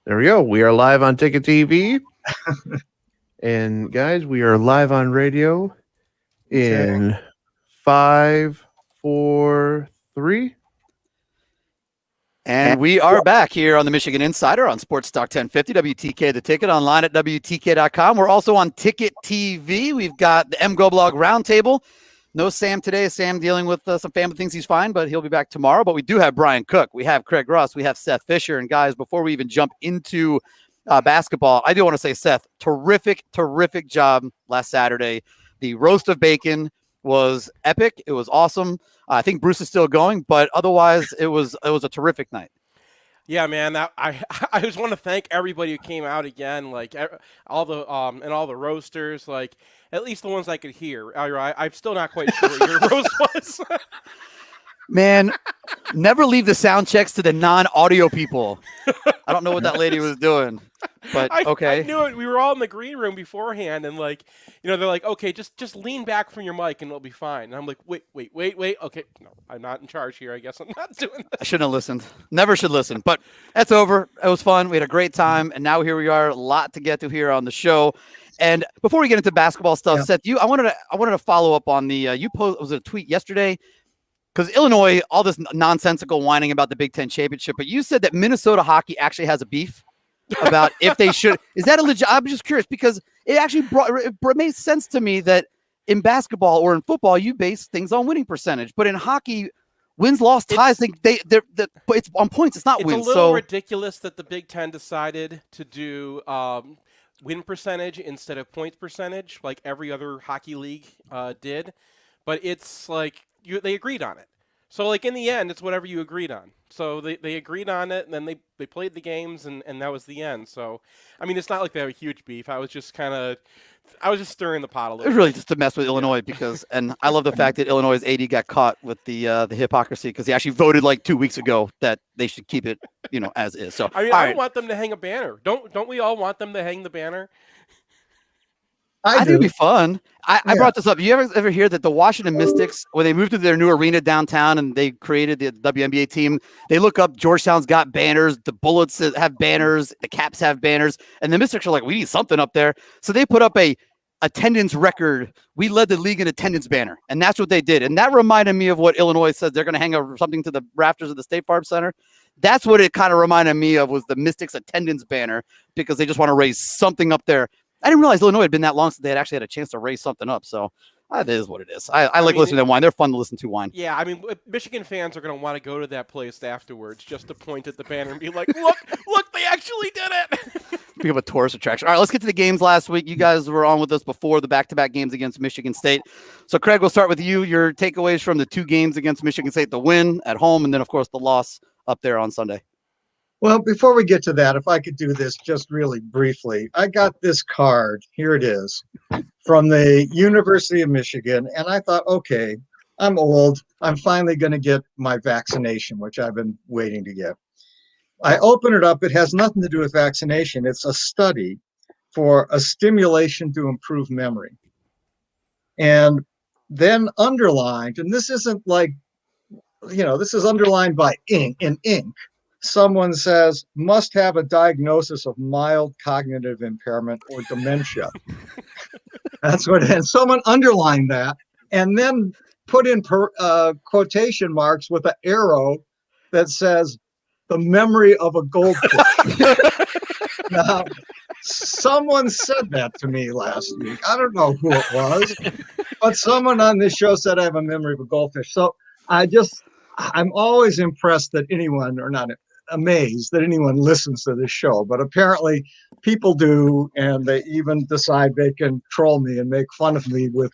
There we go. We are live on Ticket TV. And guys, we are live on radio in 5, 4, 3. And we are back here on the Michigan Insider on Sports Talk 1050, WTK The Ticket, online at WTK.com. We're also on Ticket TV. We've got the MGoBlog Roundtable. No Sam today. Sam dealing with some family things. He's fine, but he'll be back tomorrow. But we do have Brian Cook. We have Craig Ross. We have Seth Fisher. And guys, before we even jump into basketball, I do want to say, Seth, terrific job last Saturday. The roast of bacon was epic. It was awesome. I think Bruce is still going, but otherwise it was a terrific night. Yeah, man. I just want to thank everybody who came out again, like all the roasters, like at least the ones I could hear. I'm still not quite sure what your roast was. Man, never leave the sound checks to the non-audio people. I don't know what that lady was doing, but okay. I knew it. We were all in the green room beforehand, and they're like, okay, just lean back from your mic and it'll be fine. And I'm like, wait. Okay, no, I'm not in charge here. I guess I'm not doing this. I shouldn't have listened. Never should listen. But that's over. It was fun. We had a great time, and now here we are. A lot to get to here on the show. And before we get into basketball stuff, Seth, I wanted to follow up on the you posted, was it a tweet yesterday? Because Illinois, all this nonsensical whining about the Big Ten championship, but you said that Minnesota hockey actually has a beef about if they should. Is that a legit? I'm just curious because it actually it made sense to me that in basketball or in football you base things on winning percentage, but in hockey, wins, loss, ties, it's on points. It's not wins. It's a little ridiculous that the Big Ten decided to do win percentage instead of points percentage, like every other hockey league did. But it's like they agreed on it. So, like, in the end, it's whatever you agreed on. So they agreed on it, and then they played the games, and that was the end. So, I mean, it's not like they have a huge beef. I was just stirring the pot a little bit. It was really just to mess with Illinois and I love the fact that Illinois' AD got caught with the hypocrisy because he actually voted like 2 weeks ago that they should keep it, as is. So, I mean, I don't want them to hang a banner. Don't we all want them to hang the banner? I think it'd be fun. I brought this up. You ever hear that the Washington Mystics, when they moved to their new arena downtown and they created the WNBA team, they look up Georgetown's got banners, the Bullets have banners, the Caps have banners, and the Mystics are like, we need something up there. So they put up a attendance record. We led the league in attendance banner, and that's what they did. And that reminded me of what Illinois said. They're going to hang something to the rafters of the State Farm Center. That's what it kind of reminded me of, was the Mystics attendance banner, because they just want to raise something up there. I didn't realize Illinois had been that long since they had actually had a chance to raise something up. So that is what it is. I like listening to wine. They're fun to listen to wine. Yeah, I mean, Michigan fans are going to want to go to that place afterwards just to point at the banner and be like, look, they actually did it. Become a tourist attraction. All right, let's get to the games last week. You guys were on with us before the back-to-back games against Michigan State. So, Craig, we'll start with you. Your takeaways from the two games against Michigan State, the win at home, and then, of course, the loss up there on Sunday. Well, before we get to that, if I could do this just really briefly, I got this card. Here it is from the University of Michigan. And I thought, okay, I'm old. I'm finally going to get my vaccination, which I've been waiting to get. I open it up. It has nothing to do with vaccination. It's a study for a stimulation to improve memory. And then underlined, and this isn't like, this is underlined by ink. Someone says, must have a diagnosis of mild cognitive impairment or dementia. That's what it is. Someone underlined that and then put in quotation marks with an arrow that says, the memory of a goldfish. Now, someone said that to me last week. I don't know who it was, but someone on this show said I have a memory of a goldfish. So I'm always impressed that anyone, or not amazed that anyone listens to this show, but apparently people do, and they even decide they can troll me and make fun of me with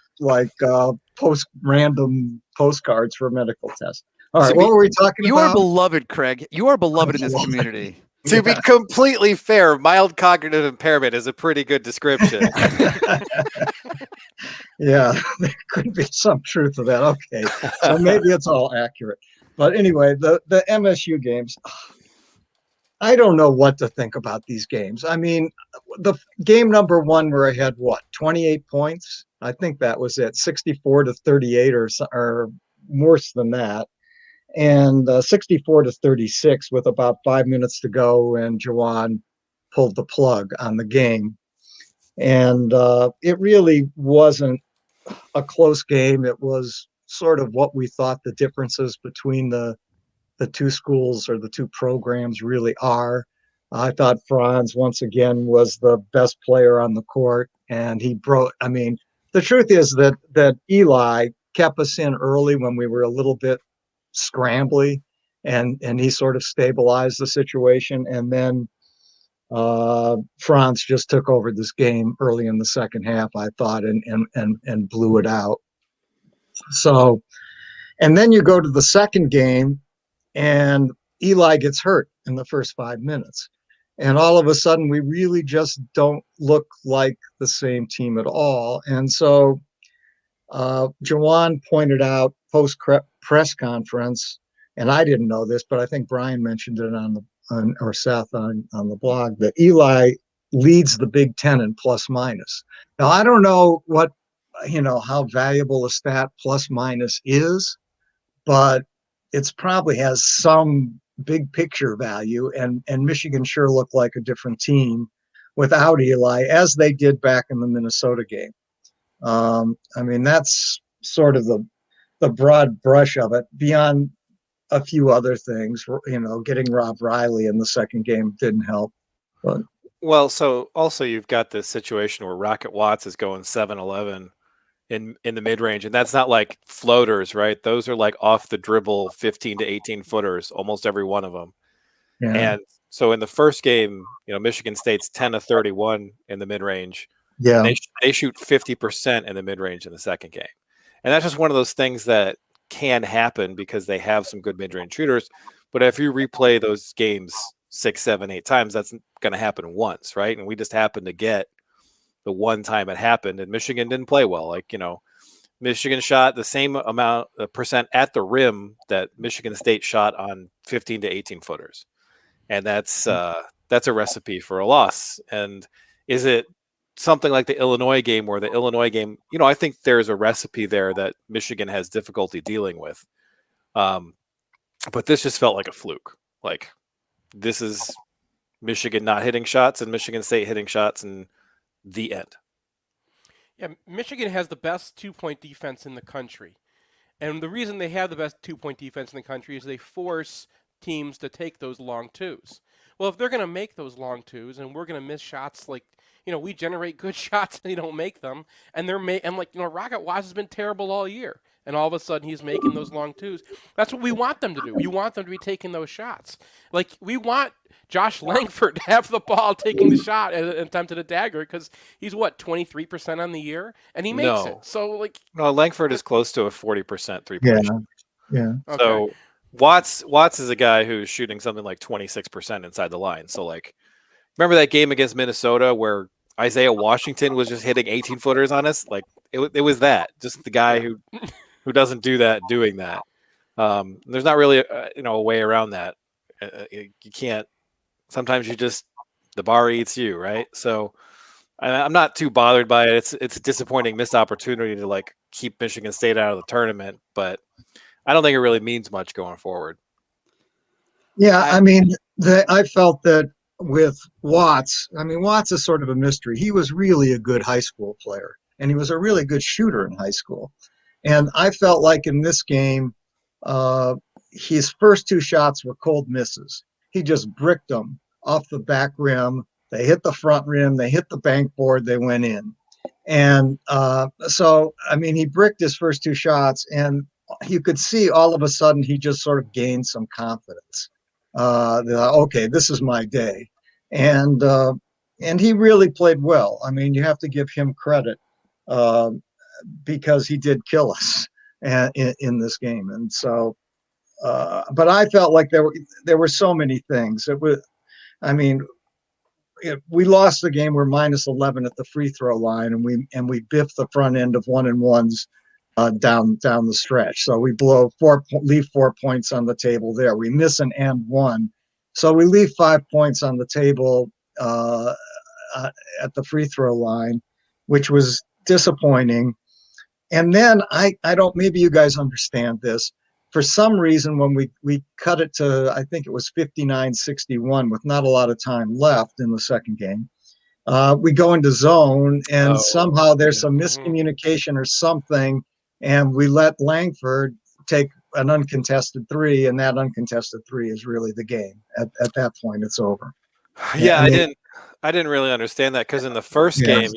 random postcards for medical tests. All right, what were we talking about? You are beloved, Craig. You are beloved in this community. To be completely fair, mild cognitive impairment is a pretty good description. Yeah, there could be some truth to that. Okay, so maybe it's all accurate. But anyway, the MSU games, I don't know what to think about these games. I mean, the game number one, we're ahead, 28 points? I think that was it, 64-38 or worse than that. And 64-36 with about 5 minutes to go, and Jawan pulled the plug on the game. And it really wasn't a close game. It was sort of what we thought the differences between the two schools or the two programs really are. I thought Franz once again was the best player on the court, and he broke. I mean, the truth is that Eli kept us in early when we were a little bit scrambly, and he sort of stabilized the situation, and then Franz just took over this game early in the second half, I thought, and blew it out. So, and then you go to the second game, and Eli gets hurt in the first 5 minutes. And all of a sudden, we really just don't look like the same team at all. And so Jawan pointed out post press conference, and I didn't know this, but I think Brian mentioned it or Seth on the blog, that Eli leads the Big Ten in plus minus. Now, I don't know how valuable a stat plus minus is, but it's probably has some big picture value, and Michigan sure looked like a different team without Eli, as they did back in the Minnesota game. I mean, that's sort of the broad brush of it. Beyond a few other things, getting Rob Riley in the second game didn't help. But well, so also you've got this situation where Rocket Watts is going 7-11 in the mid-range, and that's not like floaters, right? Those are like off the dribble 15 to 18 footers, almost every one of them. Yeah. And so in the first game, Michigan State's 10 of 31 in the mid-range. Yeah. And they shoot 50% in the mid-range in the second game. And that's just one of those things that can happen because they have some good mid-range shooters. But if you replay those games 6, 7, 8 times, that's going to happen once, right? And we just happened to get the one time it happened, and Michigan didn't play well. Michigan shot the same amount of percent at the rim that Michigan State shot on 15 to 18 footers. And that's a recipe for a loss. And is it something like the Illinois game, where the Illinois game, I think there's a recipe there that Michigan has difficulty dealing with. But this just felt like a fluke. Like, this is Michigan not hitting shots and Michigan State hitting shots, and the end. Yeah, Michigan has the best 2-point defense in the country. And the reason they have the best 2-point defense in the country is they force teams to take those long twos. Well, if they're going to make those long twos and we're going to miss shots, like, we generate good shots and they don't make them, and Rocket Watts has been terrible all year. And all of a sudden he's making those long twos. That's what we want them to do. We want them to be taking those shots. Like, we want Josh Langford to have the ball taking the shot and attempted a dagger, because he's 23% on the year, and he makes it. So Langford is close to a 40% three-point shot. Yeah. Okay. So Watts is a guy who's shooting something like 26% inside the line. So remember that game against Minnesota where Isaiah Washington was just hitting 18 footers on us? Like, it was that, just the guy who doesn't do that doing that. There's not really a way around that. You can't. Sometimes the bar eats you, right? So I'm not too bothered by it. It's a disappointing missed opportunity to keep Michigan State out of the tournament, but I don't think it really means much going forward. Yeah, I felt that with Watts. Watts is sort of a mystery. He was really a good high school player, and he was a really good shooter in high school. And I felt like in this game, his first 2 shots were cold misses. He just bricked them off the back rim. They hit the front rim. They hit the bank board. They went in. And he bricked his first 2 shots, and you could see all of a sudden he just sort of gained some confidence. Okay, this is my day. And he really played well. You have to give him credit. Because he did kill us in this game. And so, but I felt like there were so many things. We lost the game. We're minus 11 at the free throw line, and we biffed the front end of 1-and-1s down the stretch. So we leave 4 points on the table there. We miss an and 1, so we leave 5 points on the table at the free throw line, which was disappointing. And then I don't, maybe you guys understand this. for some reason, when we cut it to, I think it was 59-61 with not a lot of time left in the second game, we go into zone, and somehow there's some miscommunication or something, and we let Langford take an uncontested three, and that uncontested three is really the game. At that point, it's over. Yeah, I didn't really understand that, because in the first game,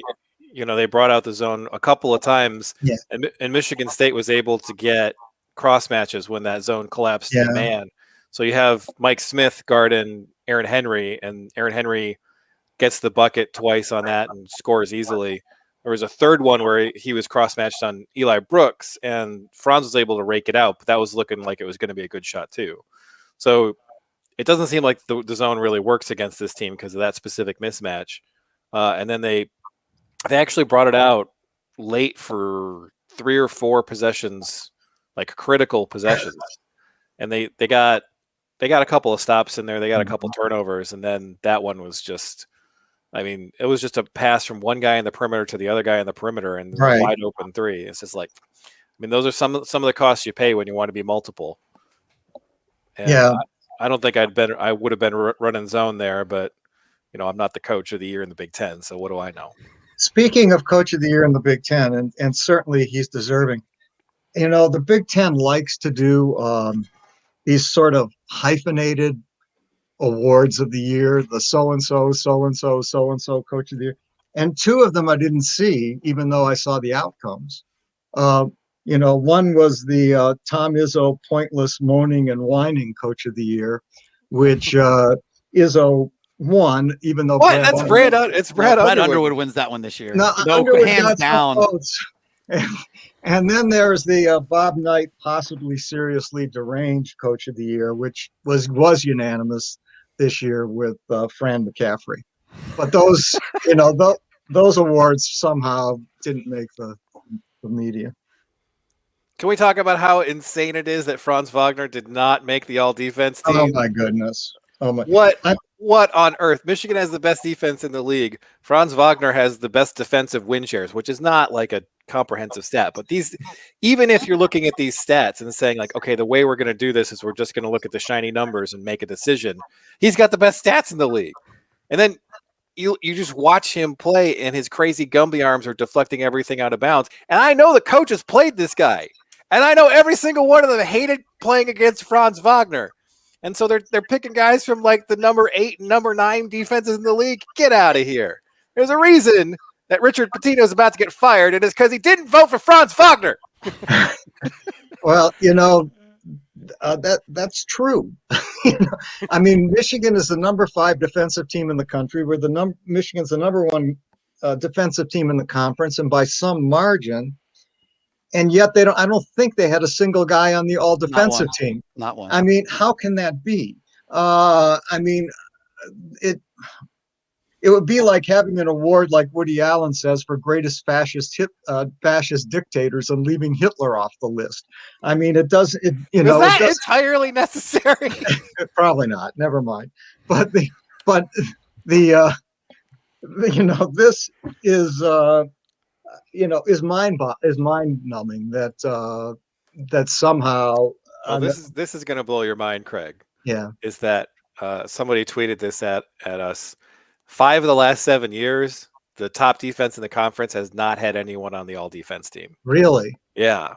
they brought out the zone a couple of times, and Michigan State was able to get cross matches when that zone collapsed to man. So you have Mike Smith guarding Aaron Henry, and Aaron Henry gets the bucket twice on that and scores easily. There was a third one where he was cross-matched on Eli Brooks, and Franz was able to rake it out, but that was looking like it was going to be a good shot too. So it doesn't seem like the zone really works against this team because of that specific mismatch. And then they actually brought it out late for 3 or 4 possessions, like critical possessions, and they got a couple of stops in there. They got a couple turnovers, and then that one was just. I mean, it was just a pass from one guy in the perimeter to the other guy in the perimeter, and a wide open three. It's just like, I mean, those are some of the costs you pay when you want to be multiple. And I don't think I would have been running zone there, but I'm not the coach of the year in the Big Ten, so what do I know? Speaking of coach of the year in the Big Ten, and certainly he's deserving. The Big Ten likes to do these sort of hyphenated awards of the year, the so-and-so coach of the year. And 2 of them I didn't see, even though I saw the outcomes. One was the Tom Izzo pointless moaning and whining coach of the year, which Izzo won, even though Brad Underwood wins that one this year. No, hands down. And then there's the Bob Knight possibly seriously deranged coach of the year, which was unanimous this year with Fran McCaffrey. But those, those awards somehow didn't make the media. Can we talk about how insane it is that Franz Wagner did not make the all-defense team? Oh, my goodness. What on earth? Michigan has the best defense in the league. Franz Wagner has the best defensive win shares, which is not like a comprehensive stat. But even if you're looking at these stats and saying like, okay, the way we're going to do this is we're just going to look at the shiny numbers and make a decision. He's got the best stats in the league. And then you just watch him play, and his crazy Gumby arms are deflecting everything out of bounds. And I know the coaches played this guy. And I know every single one of them hated playing against Franz Wagner. And so they're picking guys from like the number 8 and number 9 defenses in the league. Get out of here. There's a reason that Richard Pitino is about to get fired, and it's because he didn't vote for Franz Wagner. Well, that's true. I mean, Michigan is the number 5 defensive team in the country. Michigan's the number 1 defensive team in the conference, and by some margin. And yet I don't think they had a single guy on the all defensive team. Not one. I mean, how can that be? I mean, it would be like having an award like Woody Allen says for greatest fascist dictators and leaving Hitler off the list. I mean, it doesn't, Is that entirely necessary? Probably not. Never mind. But this is, is mind numbing that somehow. This is going to blow your mind, Craig. Yeah. Is that somebody tweeted this at us? 5 of the last 7 years, the top defense in the conference has not had anyone on the all defense team. Really? Yeah.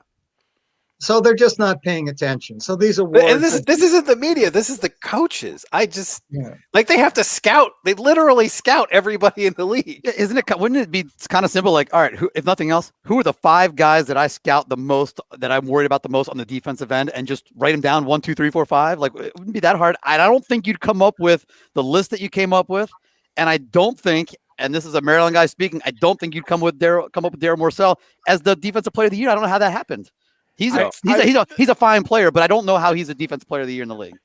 So they're just not paying attention. So these awards. And this isn't the media. This is the coaches. Like they have to scout. They literally scout everybody in the league. Isn't it? Wouldn't it be kind of simple? Like, all right, if nothing else, who are the 5 guys that I scout the most, that I'm worried about the most on the defensive end, and just write them down 1, 2, 3, 4, 5. Like, it wouldn't be that hard. I don't think you'd come up with the list that you came up with, and I don't think. And this is a Maryland guy speaking. I don't think you'd come up with Darryl Morcell as the defensive player of the year. I don't know how that happened. He's a fine player, but I don't know how he's a defensive player of the year in the league.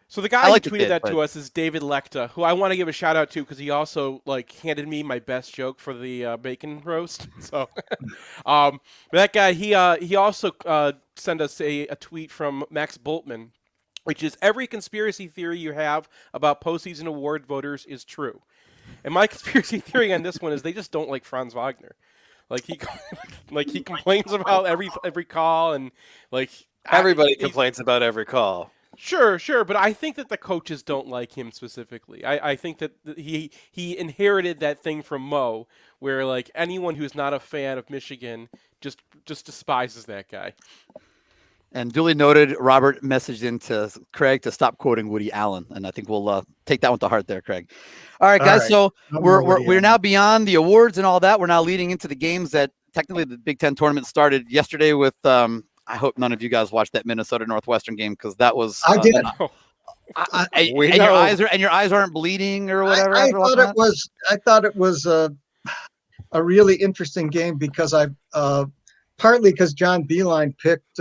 So the guy who tweeted that to us is David Lecta, who I want to give a shout out to because he also handed me my best joke for the bacon roast. So that guy, he also sent us a tweet from Max Bultman, which is every conspiracy theory you have about postseason award voters is true. And my conspiracy theory on this one is they just don't like Franz Wagner. He complains about every call, and Everybody complains about every call. Sure, but I think that the coaches don't like him specifically. I think that he inherited that thing from Mo, where like anyone who's not a fan of Michigan just despises that guy. And duly noted, Robert messaged into Craig to stop quoting Woody Allen, and I think we'll take that one to heart there, Craig. All right, guys. So we're now beyond the awards and all that. We're now leading into the games that technically the Big Ten tournament started yesterday with. I hope none of you guys watched that Minnesota Northwestern game because that was. I did. Your eyes aren't bleeding or whatever. I thought it was a really interesting game because partly because John Beilein picked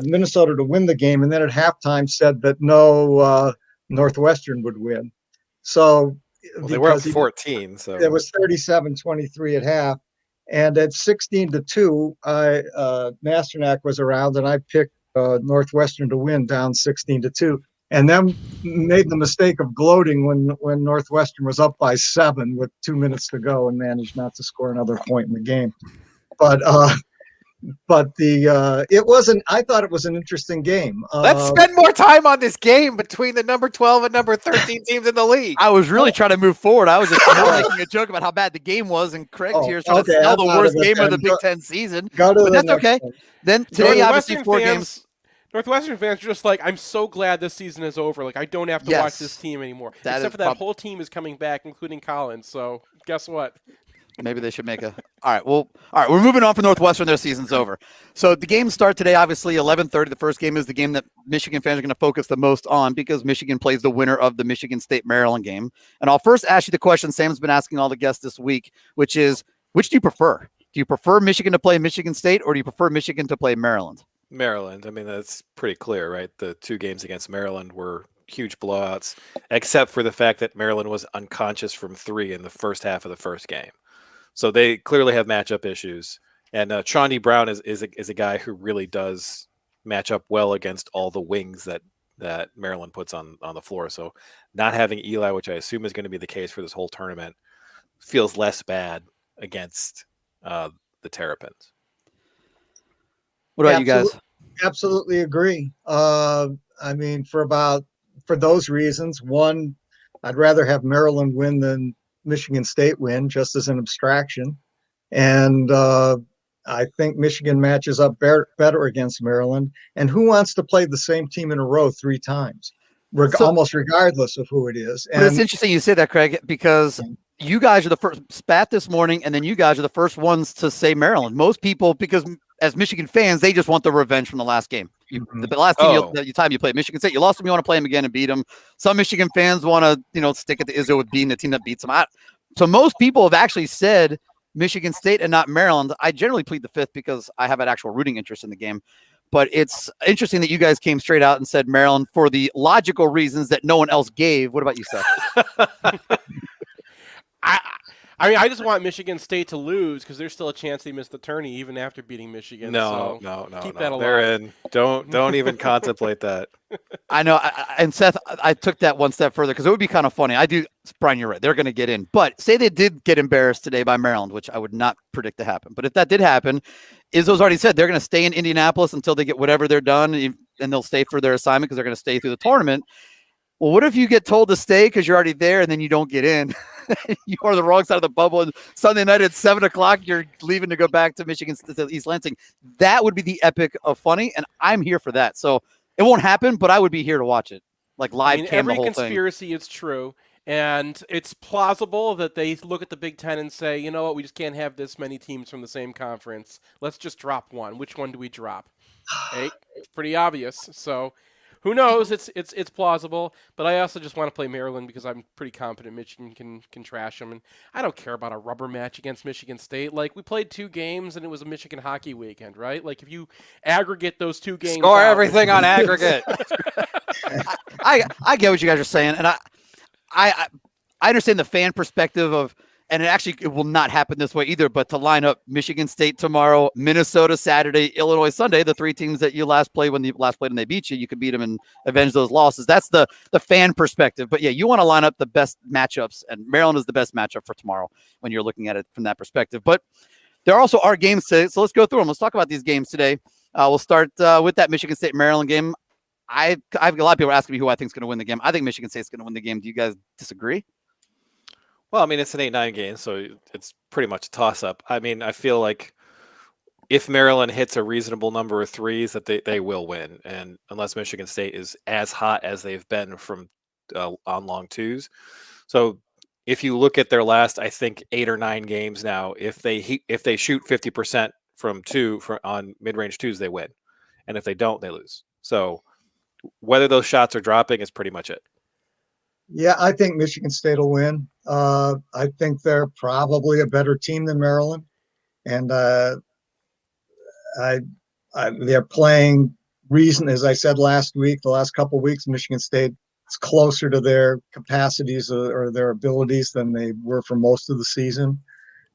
Minnesota to win the game, and then at halftime said that no Northwestern would win. So they were up 14, so it was 37-23 at half. And at 16-2, Masternak was around, and I picked Northwestern to win down 16-2, and then made the mistake of gloating when Northwestern was up by 7 with 2 minutes to go and managed not to score another point in the game. But it wasn't. I thought it was an interesting game. Let's spend more time on this game between the number 12 and number 13 teams in the league. I was really trying to move forward. I was just making a joke about how bad the game was, and Craig's here trying to sell the worst game of the Big Ten season. But that's okay. Then today, obviously, 4 games. Northwestern fans are just like, I'm so glad this season is over. Like, I don't have to watch this team anymore. Except for that whole team is coming back, including Collins. So guess what? Maybe they should make a. All right. Well, all right. We're moving on for Northwestern. Their season's over. So the games start today. Obviously, 11:30. The first game is the game that Michigan fans are going to focus the most on because Michigan plays the winner of the Michigan State Maryland game. And I'll first ask you the question Sam's been asking all the guests this week, which is, which do you prefer? Do you prefer Michigan to play Michigan State, or do you prefer Michigan to play Maryland? Maryland. I mean, that's pretty clear, right? The 2 games against Maryland were huge blowouts, except for the fact that Maryland was unconscious from 3 in the first half of the first game. So they clearly have matchup issues. And Chauncey Brown is a guy who really does match up well against all the wings that Maryland puts on the floor. So not having Eli, which I assume is going to be the case for this whole tournament, feels less bad against the Terrapins. What about you guys? Absolutely agree. I mean, for those reasons, one, I'd rather have Maryland win than Michigan State win, just as an abstraction. And I think Michigan matches up better against Maryland. And who wants to play the same team in a row 3 times, almost regardless of who it is? But it's interesting you say that, Craig, because you guys are the first spat this morning, and then you guys are the first ones to say Maryland. Most people, because as Michigan fans, they just want the revenge from the last game. The last time you played Michigan State, you lost them. You want to play them again and beat them. Some Michigan fans want to, stick at the Izzo with being the team that beats them. So most people have actually said Michigan State and not Maryland. I generally plead the 5th because I have an actual rooting interest in the game. But it's interesting that you guys came straight out and said Maryland for the logical reasons that no one else gave. What about you, Seth? I mean, I just want Michigan State to lose because there's still a chance they miss the tourney even after beating Michigan. No. Keep that alive. They're in. Don't even contemplate that. I know. And Seth, I took that one step further because it would be kind of funny. Brian, you're right. They're going to get in. But say they did get embarrassed today by Maryland, which I would not predict to happen. But if that did happen, Izzo's already said they're going to stay in Indianapolis until they get whatever they're done, and they'll stay for their assignment because they're going to stay through the tournament. Well, what if you get told to stay because you're already there and then you don't get in? You are the wrong side of the bubble. And Sunday night at 7:00, you're leaving to go back to Michigan to East Lansing. That would be the epic of funny, and I'm here for that. So it won't happen, but I would be here to watch it, like live cam the whole thing. Every conspiracy is true, and it's plausible that they look at the Big Ten and say, you know what, we just can't have this many teams from the same conference. Let's just drop one. Which one do we drop? Hey, it's pretty obvious. So. Who knows? It's plausible, but I also just want to play Maryland because I'm pretty confident Michigan can trash them, and I don't care about a rubber match against Michigan State. Like, we played 2 games, and it was a Michigan hockey weekend, right? Like, if you aggregate those 2 games, score everything on aggregate. I get what you guys are saying, and I understand the fan perspective of. And it will not happen this way either, but to line up Michigan State tomorrow, Minnesota Saturday, Illinois Sunday, the 3 teams that you last played when they beat you, you could beat them and avenge those losses. That's the fan perspective. But yeah, you want to line up the best matchups, and Maryland is the best matchup for tomorrow when you're looking at it from that perspective. But There also are games today, so let's go through them. Let's talk about these games today. We'll start with that Michigan State Maryland game. I've a lot of people asking me who I think is going to win the game. I think Michigan State's going to win the game. Do you guys disagree? Well, I mean, it's an 8-9 game, so it's pretty much a toss-up. I mean, I feel like if Maryland hits a reasonable number of threes, that they will win. And unless Michigan State is as hot as they've been from on long twos. So if you look at their last, I think 8 or 9 games now, if they shoot 50% from on mid-range twos, they win. And if they don't, they lose. So whether those shots are dropping is pretty much it. Yeah, I think Michigan State will win. I think they're probably a better team than Maryland, and they're playing reason. As I said last week, the last couple of weeks, Michigan State is closer to their capacities or their abilities than they were for most of the season.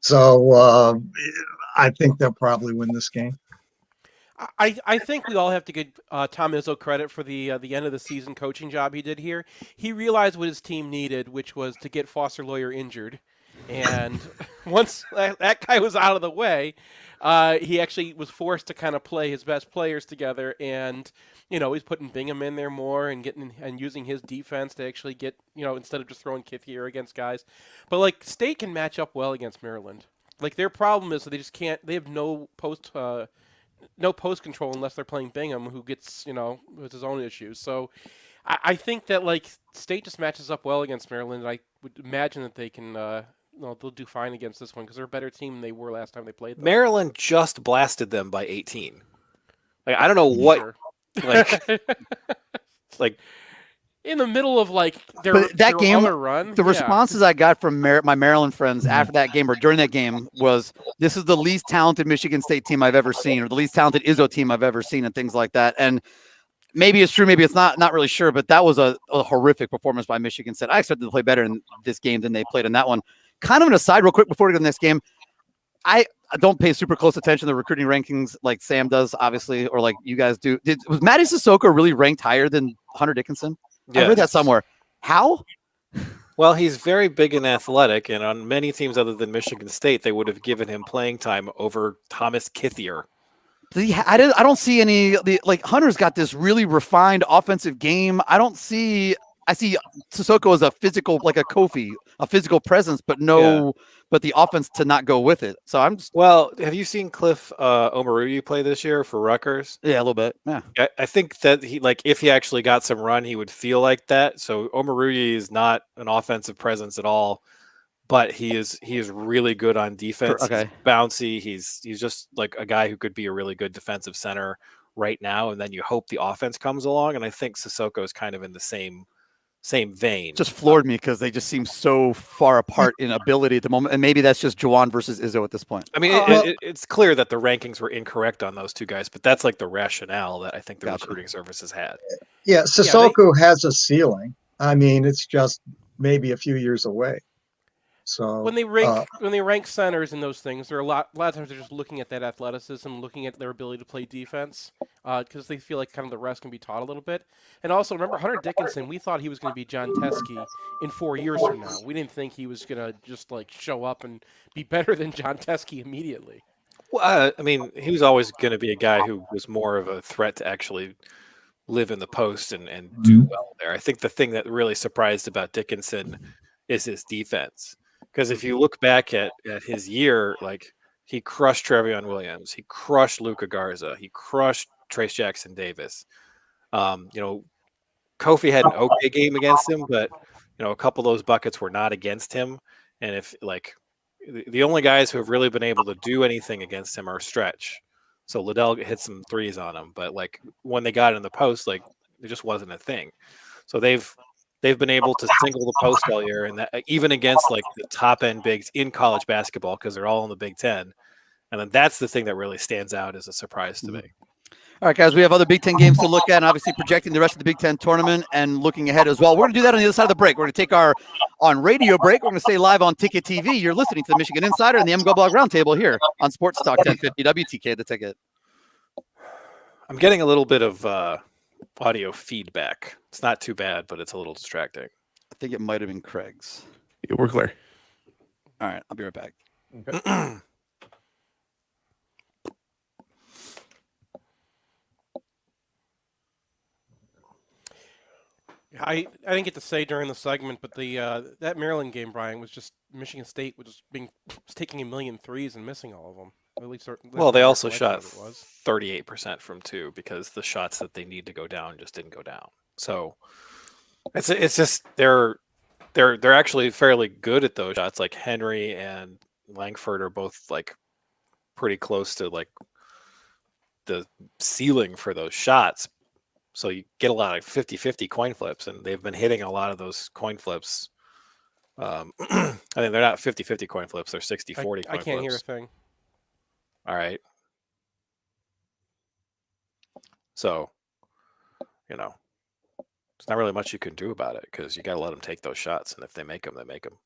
So I think they'll probably win this game. I think we all have to give Tom Izzo credit for the end of the season coaching job he did here. He realized what his team needed, which was to get Foster Lawyer injured. And once that guy was out of the way, he actually was forced to kind of play his best players together. And, he's putting Bingham in there more and using his defense to actually get, instead of just throwing Kithier against guys. But, State can match up well against Maryland. Their problem is that they just can't – they have no post control unless they're playing Bingham, who gets, with his own issues. So I think that, State just matches up well against Maryland. And I would imagine that they can, they'll do fine against this one because they're a better team than they were last time they played them. Maryland just blasted them by 18. I don't know what, sure. In the middle of their game, other run, the responses I got from my Maryland friends after that game or during that game was, "This is the least talented Michigan State team I've ever seen, or the least talented Izzo team I've ever seen," and things like that. And maybe it's true, maybe it's not really sure, but that was a horrific performance by Michigan State. I expected to play better in this game than they played in that one. Kind of an aside, real quick, before we go to the next game, I don't pay super close attention to the recruiting rankings like Sam does, obviously, or like you guys do. Was Matty Sissoko really ranked higher than Hunter Dickinson? Yes. I read that somewhere. How? Well, he's very big and athletic, and on many teams other than Michigan State, they would have given him playing time over Thomas Kithier. I don't see any. Hunter's got this really refined offensive game. I see Sissoko as a physical, like a Kofi, a physical presence, but but the offense to not go with it. So I'm just. Well, have you seen Cliff Omoruyi play this year for Rutgers? Yeah, a little bit. Yeah, I think that if he actually got some run, he would feel like that. So Omoruyi is not an offensive presence at all, but he is really good on defense. Okay. He's bouncy. He's just like a guy who could be a really good defensive center right now, and then you hope the offense comes along. And I think Sissoko is kind of in the same vein. Just floored me because they just seem so far apart in ability at the moment, and maybe that's just Juwan versus Izzo at this point. I mean, it's clear that the rankings were incorrect on those two guys, but that's the rationale that I think the recruiting services had. Yeah, Sissoko has a ceiling. I mean, it's just maybe a few years away. So when they rank centers and those things, they're a lot of times they're just looking at that athleticism, looking at their ability to play defense, because they feel like kind of the rest can be taught a little bit. And also remember Hunter Dickinson, we thought he was going to be John Teskey in 4 years from now. We didn't think he was going to just show up and be better than John Teskey immediately. Well, I mean, he was always going to be a guy who was more of a threat to actually live in the post and do well there. I think the thing that really surprised about Dickinson is his defense. Because if you look back at his year, he crushed Trevion Williams, he crushed Luka Garza, he crushed Trace Jackson Davis. Kofi had an okay game against him, but a couple of those buckets were not against him. And if the only guys who have really been able to do anything against him are Stretch. So Liddell hit some threes on him, but when they got in the post, it just wasn't a thing. So they've been able to single the post all year, and that even against the top end bigs in college basketball, because they're all in the Big Ten. And then that's the thing that really stands out as a surprise to me. All right, guys, we have other Big Ten games to look at, and obviously projecting the rest of the Big Ten tournament and looking ahead as well. We're going to do that on the other side of the break. We're going to take our on-radio break. We're going to stay live on Ticket TV. You're listening to the Michigan Insider and the MGoBlog Roundtable here on Sports Talk 1050 WTK, the Ticket. I'm getting a little bit of audio feedback. It's not too bad, but it's a little distracting. I think it might have been Craig's. Yeah, we're clear. All right, I'll be right back. Okay. I didn't get to say during the segment, but the that Maryland game, Brian, was just Michigan State was taking 1,000,000 threes and missing all of them. At least, well, they also recollection shot of it was. 38% from two because the shots that they need to go down just didn't go down. So it's just they're actually fairly good at those shots. Like Henry and Langford are both like pretty close to like the ceiling for those shots. So you get a lot of 50-50 coin flips, and they've been hitting a lot of those coin flips. I mean, they're not 50-50 coin flips; they're 60-40 coin flips. I can't hear a thing. All right. So, you know, there's not really much you can do about it because you got to let them take those shots, and if they make them, they make them.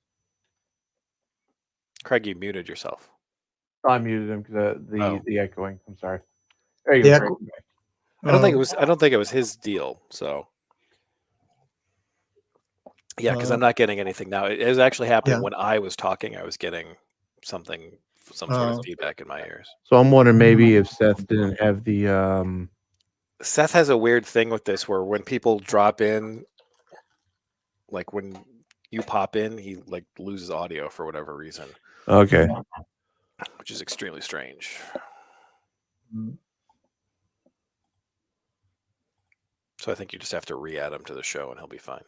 Craig, you muted yourself. I muted him because the echoing. I'm sorry. There you The go. echo- I don't think it was. I don't think it was his deal. So, yeah, because I'm not getting anything now. It was actually happening Yeah. when I was talking. I was getting some sort of feedback in my ears. So I'm wondering maybe if Seth didn't have the Seth has a weird thing with this where when people drop in, like when you pop in, he like loses audio for whatever reason, okay. which is extremely strange. So I think you just have to re-add him to the show and he'll be fine.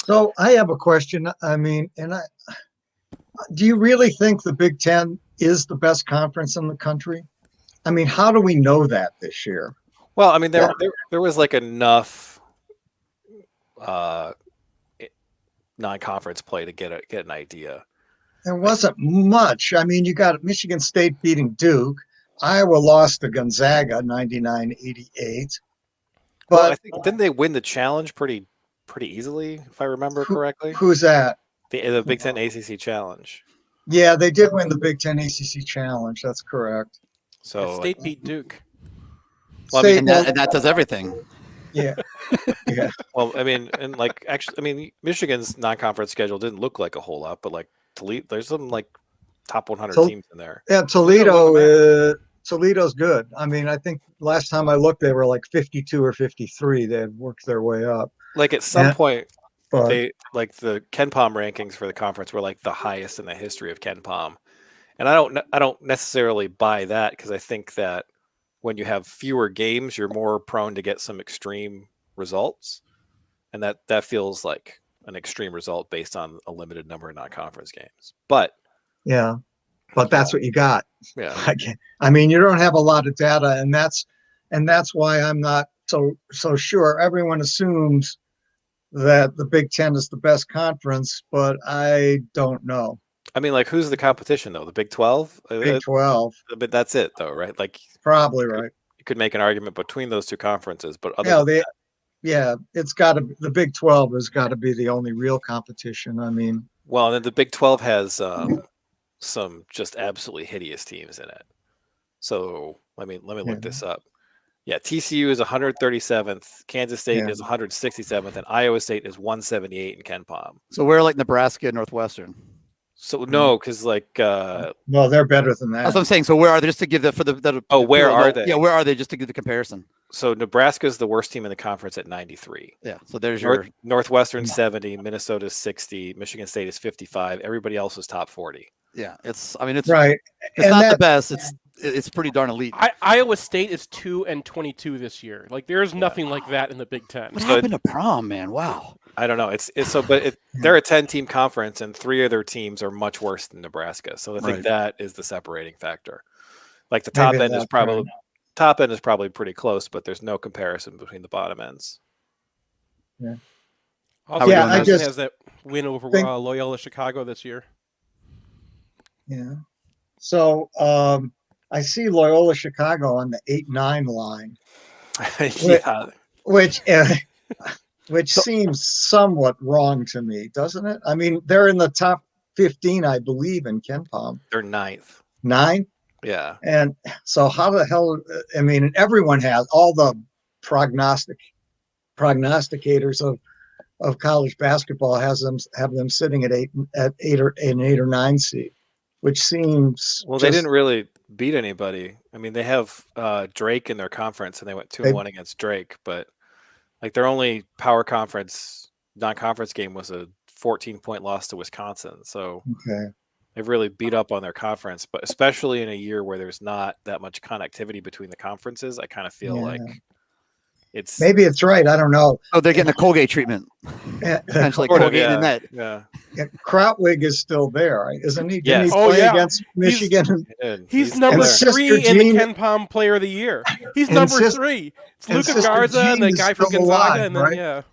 So I have a question. I mean, do you really think the Big Ten is the best conference in the country? I mean, how do we know that this year? Well, I mean, there was like enough non-conference play to get an idea. There wasn't much. I mean, you got Michigan State beating Duke. Iowa lost to Gonzaga 99-88. But well, I think didn't they win the challenge pretty easily, if I remember correctly? Who's that? The Big Ten ACC challenge. Yeah, they did win the Big Ten ACC challenge. That's correct. So State beat Duke. Well, State, And that does everything. yeah, yeah. well, I mean, and like actually, I mean, Michigan's non-conference schedule didn't look like a whole lot, but like Toledo, there's some like top 100 teams in there. Yeah, Toledo's good. I mean, I think last time I looked, they were like 52 or 53. They had worked their way up. Like at some point, But they like the KenPom rankings for the conference were like the highest in the history of KenPom, and I don't necessarily buy that because I think that when you have fewer games, you're more prone to get some extreme results, and that feels like an extreme result based on a limited number of non-conference games. But yeah, but that's what you got. yeah, I mean, you don't have a lot of data, and that's why I'm not so sure. Everyone assumes that the Big Ten is the best conference, but I don't know. I mean, like, who's the competition though? The Big 12? Big 12, But that's it though, right? Like, probably right. you could make an argument between those two conferences, but other it's got to. The Big 12 has got to be the only real competition. I mean, well, then the Big 12 has some just absolutely hideous teams in it. So let me look this up. Yeah, TCU is 137th, Kansas State is 167th, and Iowa State is 178 in KenPom. So we're like Nebraska and Northwestern. So no, because like well, they're better than that. That's what I'm saying. So where are they just to give the where are they? Yeah, where are they just to give the comparison? So Nebraska is the worst team in the conference at 93. Yeah. So there's your Northwestern 70, Minnesota 60, Michigan State is 55. Everybody else is top 40. yeah. It's I mean it's right. It's And not the best. It's pretty darn elite. Iowa State is 2-22 this year. Like there's nothing like that in the Big Ten. What happened to prom, man? Wow. I don't know. It's so, but they're a 10-team conference, and 3 of their teams are much worse than Nebraska. So I think that is the separating factor. Like the top end is probably pretty close, but there's no comparison between the bottom ends. Yeah. Also, Wisconsin has that win over Loyola Chicago this year. Yeah. So I see Loyola Chicago on the 8-9 line, Yeah. which seems somewhat wrong to me, doesn't it? I mean, they're in the top 15, I believe, in KenPom. They're 9th. 9? Yeah. And so how the hell, I mean, everyone has, all the prognosticators of college basketball have them sitting at 8 or 9 seed, which seems they didn't really beat anybody. I mean, they have Drake in their conference, and they went 2-1 against Drake, but Like their only power conference non-conference game was a 14-point loss to Wisconsin. So Okay. they've really beat up on their conference, but especially in a year where there's not that much connectivity between the conferences, I kind of feel like it's maybe it's right. I don't know. Oh, they're getting the Colgate treatment. Potentially sort of, Colgate in that. yeah. Krautwig is still there, isn't he? Didn't Yes. he play against Michigan? He's number Sister 3 in the Jean- Ken Palm Player of the Year. He's and number sis- 3. It's and Luca Sister Garza and the Jean guy is from still Gonzaga, alive, and then right?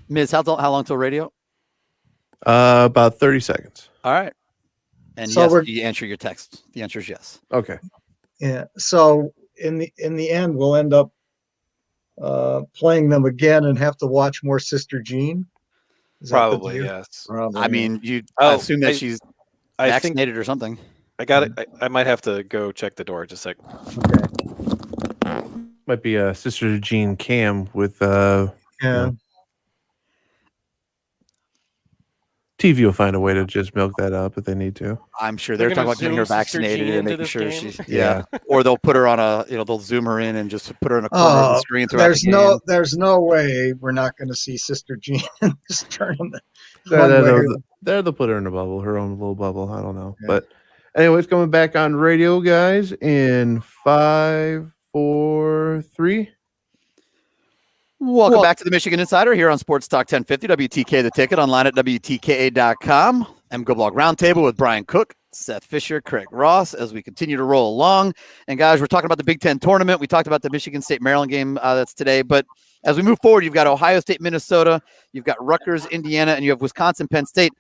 Miz, how long till radio? About 30 seconds. All right. And So yes, we're- you answer your text. The answer is yes. Okay. Yeah. So in the end, we'll end up playing them again and have to watch more Sister Jean. Is that the Probably, deal? yes. Probably. I mean, you Oh, assume that she's I think vaccinated or something. I got it. I might have to go check the door just a sec. okay. Might be Sister Jean Cam with Yeah. TV will find a way to just milk that up if they need to. I'm sure They're they're talking gonna about getting her zoom Sister vaccinated Jean and into making this sure game? she's Yeah. or they'll put her on they'll zoom her in and just put her in a corner of the Oh, screen throughout the game. there's no way we're not going to see Sister Jean in this tournament. They'll put her in a bubble, her own little bubble. I don't know. Yeah. But anyways, coming back on radio, guys, in 5, 4, 3. Welcome back to the Michigan Insider here on Sports Talk 1050 WTK The Ticket, online at WTKA.com. MGoBlog Roundtable with Brian Cook, Seth Fisher, Craig Ross, as we continue to roll along. And guys, we're talking about the Big Ten tournament. We talked about the Michigan State-Maryland game that's today. But as we move forward, you've got Ohio State, Minnesota, you've got Rutgers, Indiana, and you have Wisconsin, Penn State.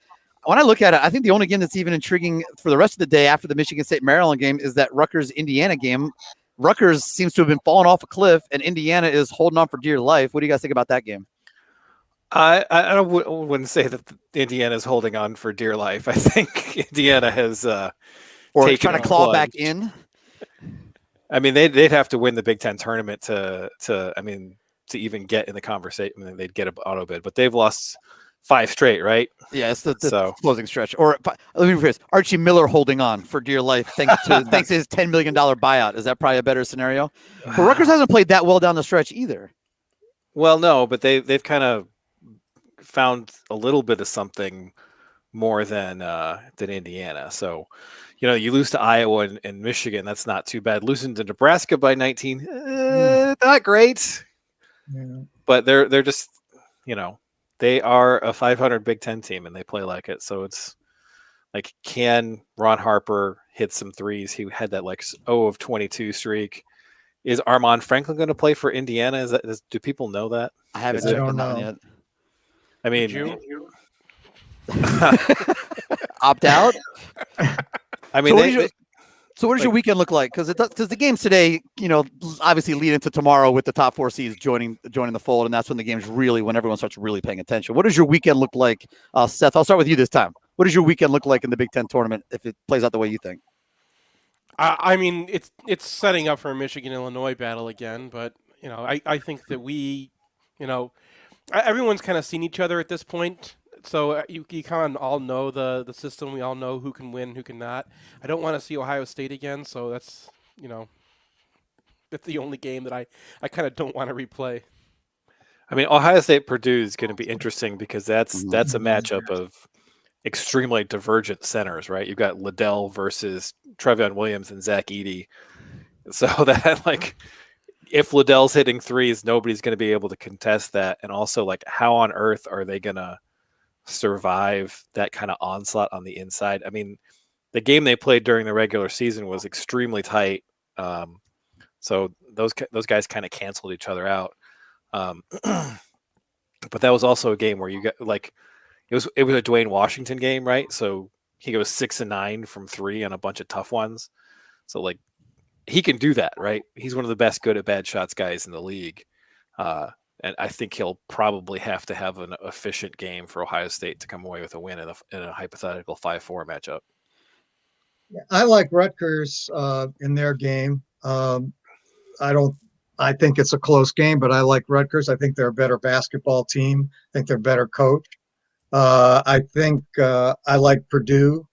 When I look at it, I think the only game that's even intriguing for the rest of the day after the Michigan State-Maryland game is that Rutgers-Indiana game. Rutgers seems to have been falling off a cliff, and Indiana is holding on for dear life. What do you guys think about that game? I wouldn't say that Indiana is holding on for dear life. I think Indiana has or taken trying to a claw plunge. back in. I mean, they'd have to win the Big Ten tournament to even get in the conversation. I mean, they'd get an auto bid, but they've lost 5 straight, right? Yeah, it's the closing stretch. Or let me rephrase: Archie Miller holding on for dear life thanks to his $10 million buyout. Is that probably a better scenario? But Rutgers hasn't played that well down the stretch either. Well, no, but they've kind of found a little bit of something more than Indiana. So, you lose to Iowa and Michigan. That's not too bad. Losing to Nebraska by 19, not great. Yeah. But they're just, they are a 500 Big Ten team and they play like it. So it's like, can Ron Harper hit some threes? He had that 0 of 22 streak. Is Armand Franklin going to play for Indiana? Do people know that? I haven't I checked don't on that one know. yet. I mean, Opt out. I mean, So what does your weekend look like? Because the games today, obviously lead into tomorrow with the top 4 seeds joining the fold, and that's when the games when everyone starts really paying attention. What does your weekend look like, Seth? I'll start with you this time. What does your weekend look like in the Big Ten tournament if it plays out the way you think? I mean, it's setting up for a Michigan-Illinois battle again, but I think that everyone's kind of seen each other at this point. So you kind of all know the system. We all know who can win, who cannot. I don't want to see Ohio State again, so that's the only game that I kind of don't want to replay. I mean, Ohio State Purdue is going to be interesting because that's a matchup of extremely divergent centers, right? You've got Liddell versus Trevion Williams and Zach Edey. So that if Liddell's hitting threes, nobody's going to be able to contest that. And also how on earth are they going to survive that kind of onslaught on the inside? I mean, the game they played during the regular season was extremely tight. So those guys kind of canceled each other out. But that was also a game where you got it was a Dwayne Washington game, right? So he goes 6 and 9 from 3 on a bunch of tough ones. So he can do that, right? He's one of the best good at bad shots guys in the league. And I think he'll probably have to have an efficient game for Ohio State to come away with a win in a hypothetical 5-4 matchup. I like Rutgers in their game. I think it's a close game, but I like Rutgers. I think they're a better basketball team. I think they're better coached. I think I like Purdue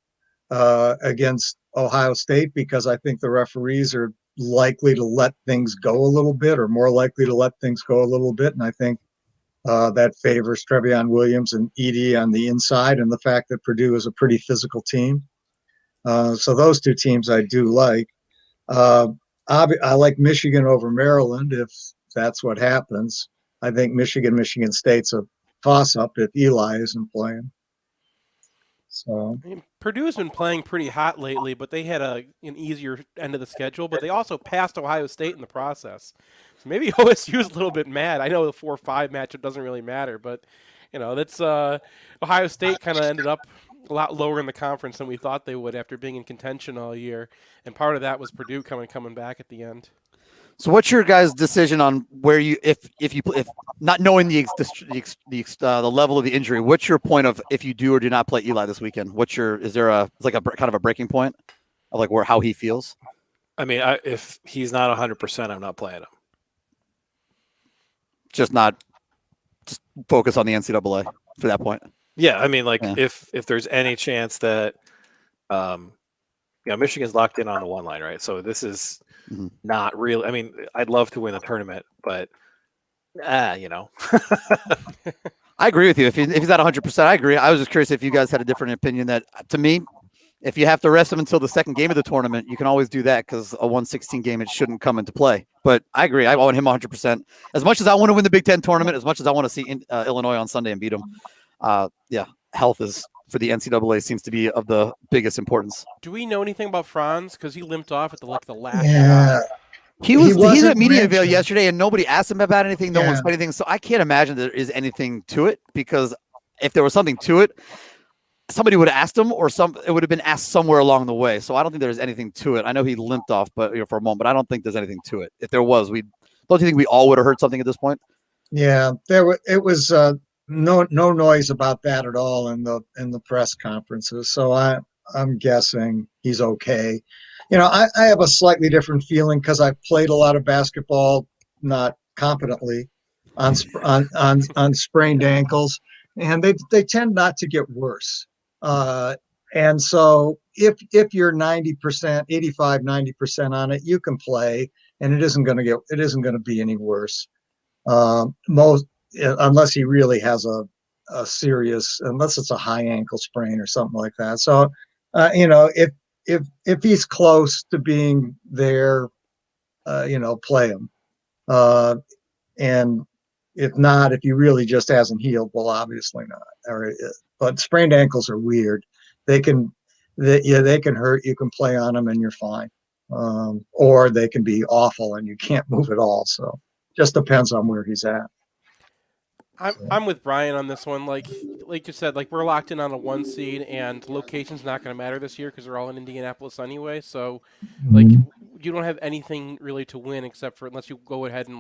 against Ohio State because I think the referees are likely to let things go a little bit, or more likely to let things go a little bit. And I think that favors Trevion Williams and Edey on the inside, and the fact that Purdue is a pretty physical team. So those two teams I do like. I like Michigan over Maryland if that's what happens. I think Michigan State's a toss-up if Eli isn't playing. So I mean, Purdue's been playing pretty hot lately, but they had an easier end of the schedule. But they also passed Ohio State in the process. So maybe OSU's a little bit mad. I know the 4-5 matchup doesn't really matter, but that's Ohio State kind of ended up a lot lower in the conference than we thought they would after being in contention all year, and part of that was Purdue coming back at the end. So, what's your guys' decision on where you, if not knowing the level of the injury, what's your point of if you do or do not play Eli this weekend? Is there a kind of a breaking point of like how he feels? I mean, if he's not 100%, I'm not playing him. Just focus on the NCAA for that point. Yeah, I mean, if there's any chance that, Michigan's locked in on the one line, right? So this is not real. I mean, I'd love to win the tournament, but I agree with you. If he's at 100%, I agree. I was just curious if you guys had a different opinion. That to me, if you have to rest him until the second game of the tournament, you can always do that because a 1/16 game, it shouldn't come into play. But I agree. I want him 100%. As much as I want to win the Big Ten tournament, as much as I want to see Illinois on Sunday and beat them. Health is for the NCAA seems to be of the biggest importance. Do we know anything about Franz? Because he limped off at the last shot. He's at media avail yesterday, and nobody asked him about anything. No one said anything. So I can't imagine there is anything to it, because if there was something to it, somebody would have asked him, or it would have been asked somewhere along the way. So I don't think there's anything to it. I know he limped off, but for a moment, but I don't think there's anything to it. If there was, don't you think we all would have heard something at this point? Yeah, it was no noise about that at all in the press conferences. So I'm guessing he's okay. I have a slightly different feeling because I've played a lot of basketball, not competently, on sprained ankles, and they tend not to get worse. And so if you're 90%, 85, 90% on it, you can play, and it isn't going to be any worse. Unless he really has a serious, unless it's a high ankle sprain or something like that. So, if he's close to being there, play him. And if not, if he really just hasn't healed, well, obviously not. But sprained ankles are weird. They can hurt. You can play on them and you're fine. Or they can be awful and you can't move at all. So just depends on where he's at. I'm with Brian on this one. Like you said, we're locked in on a 1 seed, and location's not going to matter this year because they're all in Indianapolis anyway. So, you don't have anything really to win except for unless you go ahead and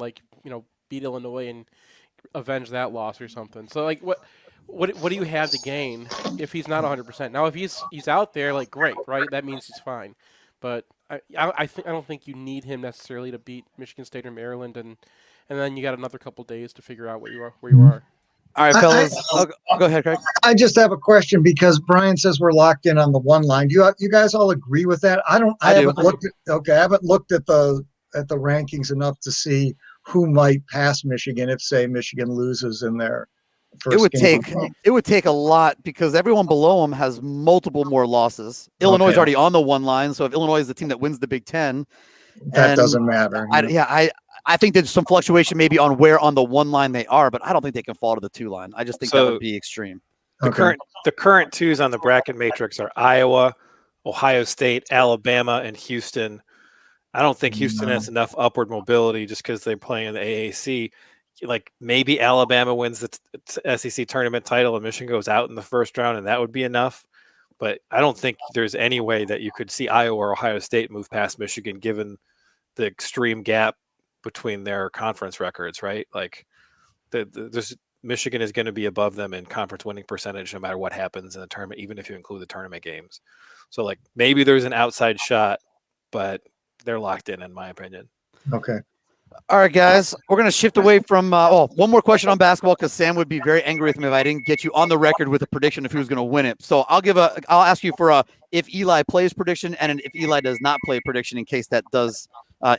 beat Illinois and avenge that loss or something. So, what do you have to gain if he's not 100%? Now, if he's out there, great, right? That means he's fine. But I don't think you need him necessarily to beat Michigan State or Maryland, and then you got another couple days to figure out where you are. All right, fellas. Go ahead, Craig. I just have a question because Brian says we're locked in on the one line. Do you guys all agree with that? I haven't looked at the rankings enough to see who might pass Michigan if, say, Michigan loses in their first game. It would take a lot because everyone below them has multiple more losses. Illinois is already on the one line, so if Illinois is the team that wins the Big Ten, that doesn't matter. I think there's some fluctuation maybe on where on the one line they are, but I don't think they can fall to the two line. I just think that would be extreme. The current twos on the bracket matrix are Iowa, Ohio State, Alabama, and Houston. I don't think Houston has enough upward mobility just because they're playing in the AAC. Maybe Alabama wins the SEC tournament title and Michigan goes out in the first round, and that would be enough. But I don't think there's any way that you could see Iowa or Ohio State move past Michigan given the extreme gap between their conference records, right? Michigan is going to be above them in conference winning percentage no matter what happens in the tournament, even if you include the tournament games. So maybe there's an outside shot, but they're locked in my opinion. Okay. All right, guys, we're going to shift away from one more question on basketball because Sam would be very angry with me if I didn't get you on the record with a prediction of who's going to win it. So I'll ask you for if Eli plays prediction and an if Eli does not play prediction in case that does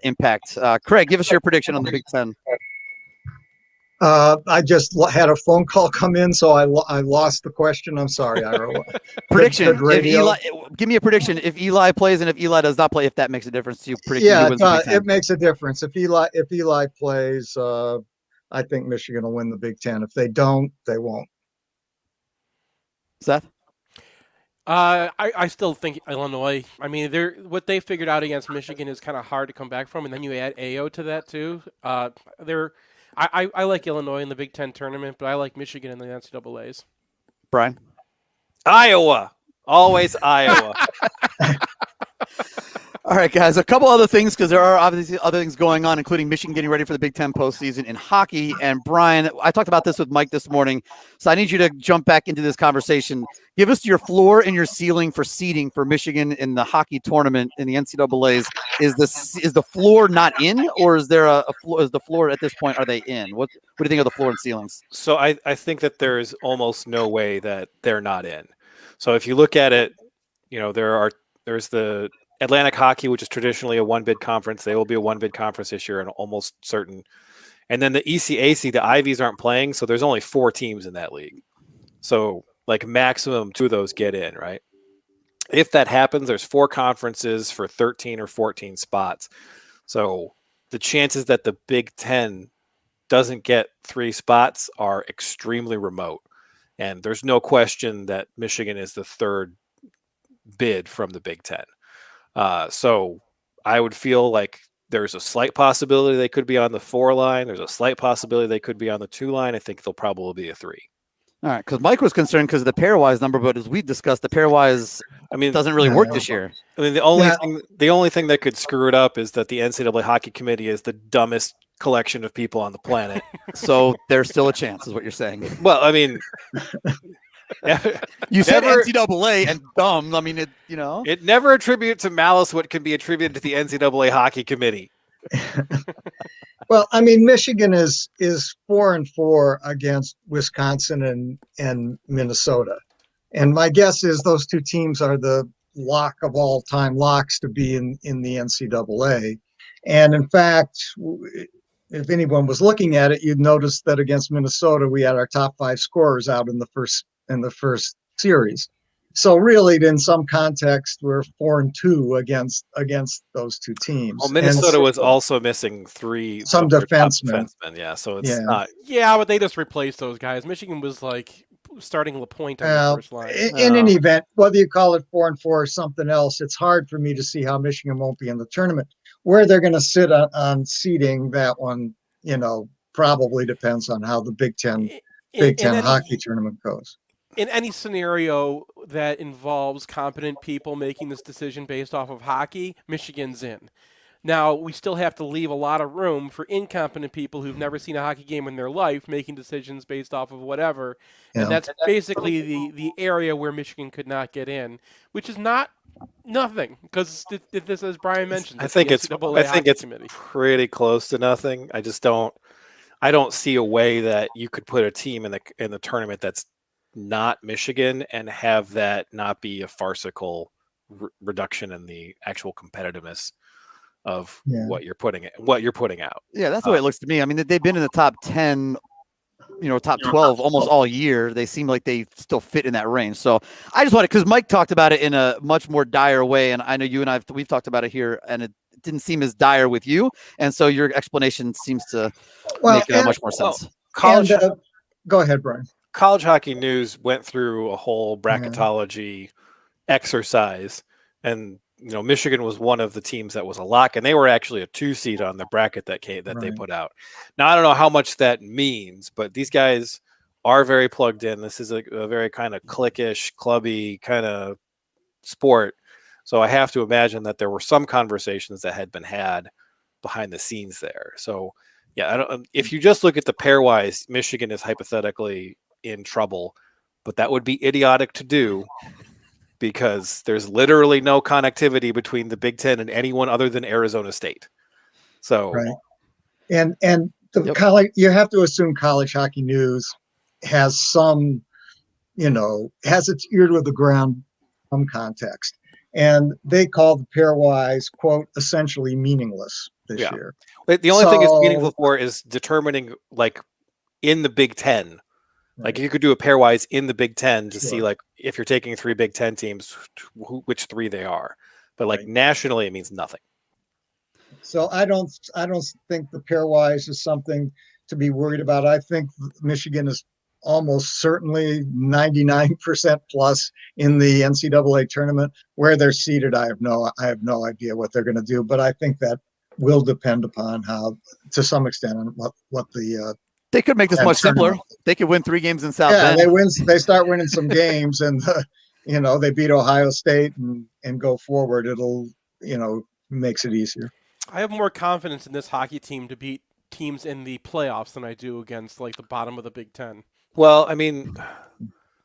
impact. Craig, give us your prediction on the Big Ten. I just had a phone call come in, so I lost the question. I'm sorry, Ira. Prediction. Good radio. Give me a prediction. If Eli plays and if Eli does not play, if that makes a difference to you, predicting Yeah, who wins the Big Ten. it makes a difference. If Eli plays, I think Michigan will win the Big Ten. If they don't, they won't. Seth? I still think Illinois. I mean, what they figured out against Michigan is kind of hard to come back from, and then you add AO to that too. I like Illinois in the Big Ten tournament, but I like Michigan in the NCAA's. Brian? Iowa. Always Iowa. All right, guys, a couple other things, because there are obviously other things going on, including Michigan getting ready for the Big Ten postseason in hockey. And Brian, I talked about this with Mike this morning, so I need you to jump back into this conversation. Give us your floor and your ceiling for seeding for Michigan in the hockey tournament in the NCAA's. Is the floor not in, or is there a floor? Is the floor at this point? Are they in? What do you think of the floor and ceilings? So I think that there is almost no way that they're not in. So if you look at it, there's the Atlantic Hockey, which is traditionally a one-bid conference. They will be a one-bid conference this year, and almost certain. And then the ECAC, the Ivies aren't playing, so there's only 4 teams in that league. So like maximum 2 of those get in, right? If that happens, there's 4 conferences for 13 or 14 spots. So the chances that the Big Ten doesn't get 3 spots are extremely remote. And there's no question that Michigan is the 3rd bid from the Big Ten. So I would feel like there's a slight possibility they could be on the 4 line. There's a slight possibility they could be on the 2 line. I think they'll probably be a 3. All right, because Mike was concerned because of the pairwise number, but as we discussed, the pairwise doesn't really work this year. I mean, the only thing that could screw it up is that the NCAA Hockey Committee is the dumbest collection of people on the planet. So there's still a chance, is what you're saying. Well, I mean, you said NCAA and dumb. I mean, it never attributed to malice what can be attributed to the NCAA Hockey Committee. Well, I mean, Michigan is 4-4 against Wisconsin and Minnesota, and my guess is those 2 teams are the lock of all time locks to be in the NCAA. And in fact, if anyone was looking at it, you'd notice that against Minnesota, we had our top 5 scorers out in the first series. So really, in some context, we're 4-2 against those 2 teams. Well, Minnesota was also missing 3 some defensemen. Yeah, so it's not. Yeah, but they just replaced those guys. Michigan was like starting LaPointe on the first line. In any event, whether you call it 4-4 or something else, it's hard for me to see how Michigan won't be in the tournament. Where they're going to sit on seeding, that one, probably depends on how the Big Ten hockey tournament goes. In any scenario that involves competent people making this decision based off of hockey, Michigan's in. Now, we still have to leave a lot of room for incompetent people who've never seen a hockey game in their life making decisions based off of whatever. Yeah. And that's basically the area where Michigan could not get in, which is nothing, because this, as Brian mentioned, I think it's pretty close to nothing. I don't see a way that you could put a team in the tournament that's not Michigan and have that not be a farcical reduction in the actual competitiveness of what you're putting out. Yeah, that's the way it looks to me. I mean, they've been in the top 10, top 12 almost all year. They seem like they still fit in that range. So I just wanted, because Mike talked about it in a much more dire way, and I know you and we've talked about it here, and it didn't seem as dire with you. And so your explanation seems to make much more sense. Go ahead, Brian. College Hockey News went through a whole bracketology exercise, and Michigan was one of the teams that was a lock, and they were actually a 2 seed on the bracket that they put out. Now I don't know how much that means, but these guys are very plugged in. This is a very kind of cliquish, clubby kind of sport, so I have to imagine that there were some conversations that had been had behind the scenes there. So yeah, if you just look at the pairwise, Michigan is hypothetically in trouble, but that would be idiotic to do because there's literally no connectivity between the Big Ten and anyone other than Arizona State. So, and the college, you have to assume College Hockey News has some, has its ear to the ground from context, and they call the pairwise quote essentially meaningless this year. The only thing it's meaningful for is determining like in the Big Ten. Like you could do a pairwise in the Big Ten to see like if you're taking 3 Big Ten teams, which 3 they are. But like nationally, it means nothing. So I don't think the pairwise is something to be worried about. I think Michigan is almost certainly 99% plus in the NCAA tournament. Where they're seated, I have no idea what they're going to do. But I think that will depend upon how, to some extent, on what the they could make this much simpler. They could win 3 games in South Bend. They start winning some games, and they beat Ohio State and go forward. It'll makes it easier. I have more confidence in this hockey team to beat teams in the playoffs than I do against like the bottom of the Big Ten. Well, I mean,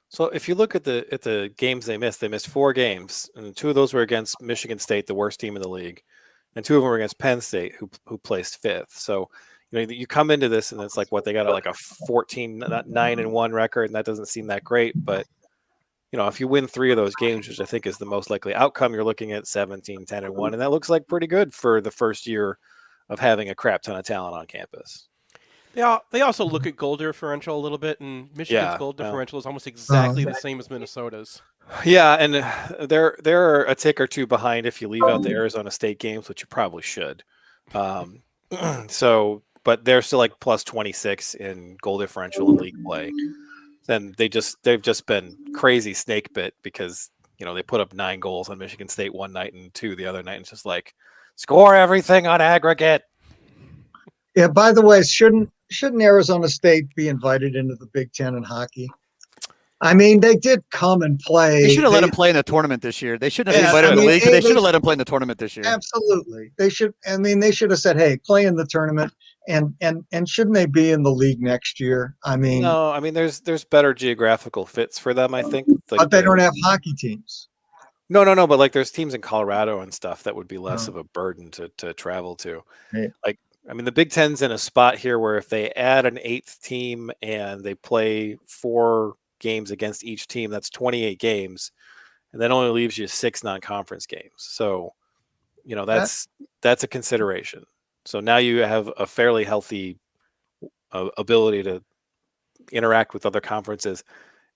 so if you look at the games they missed 4 games, and 2 of those were against Michigan State, the worst team in the league, and 2 of them were against Penn State, who placed 5th. So you come into this and it's like what they got like a 14-9-1 record, and that doesn't seem that great. But if you win 3 of those games, which I think is the most likely outcome, you're looking at 17-10-1, and that looks like pretty good for the first year of having a crap ton of talent on campus. They also look at goal differential a little bit, and Michigan's goal differential is almost exactly the same as Minnesota's. Yeah, and they're a tick or 2 behind if you leave out the Arizona State games, which you probably should. But they're still like plus 26 in goal differential in league play. Then they've just been crazy snake bit because they put up 9 goals on Michigan State one night and 2 the other night, and it's just like score everything on aggregate. Yeah. By the way, shouldn't Arizona State be invited into the Big Ten in hockey? I mean, they did come and play. They should have let him play in the tournament this year. They shouldn't have invited him to the league, but they should have let him play in the tournament this year. Absolutely. They should. I mean, they should have said, "Hey, play in the tournament." And shouldn't they be in the league next year? I mean, no. I mean, there's better geographical fits for them, I think. Like but they don't have hockey teams. No. But like, there's teams in Colorado and stuff that would be less of a burden to travel to. Yeah. Like, I mean, the Big Ten's in a spot here where if they add an 8th team and they play 4 games against each team, that's 28 games, and that only leaves you 6 non-conference games. So, that's a consideration. So now you have a fairly healthy ability to interact with other conferences,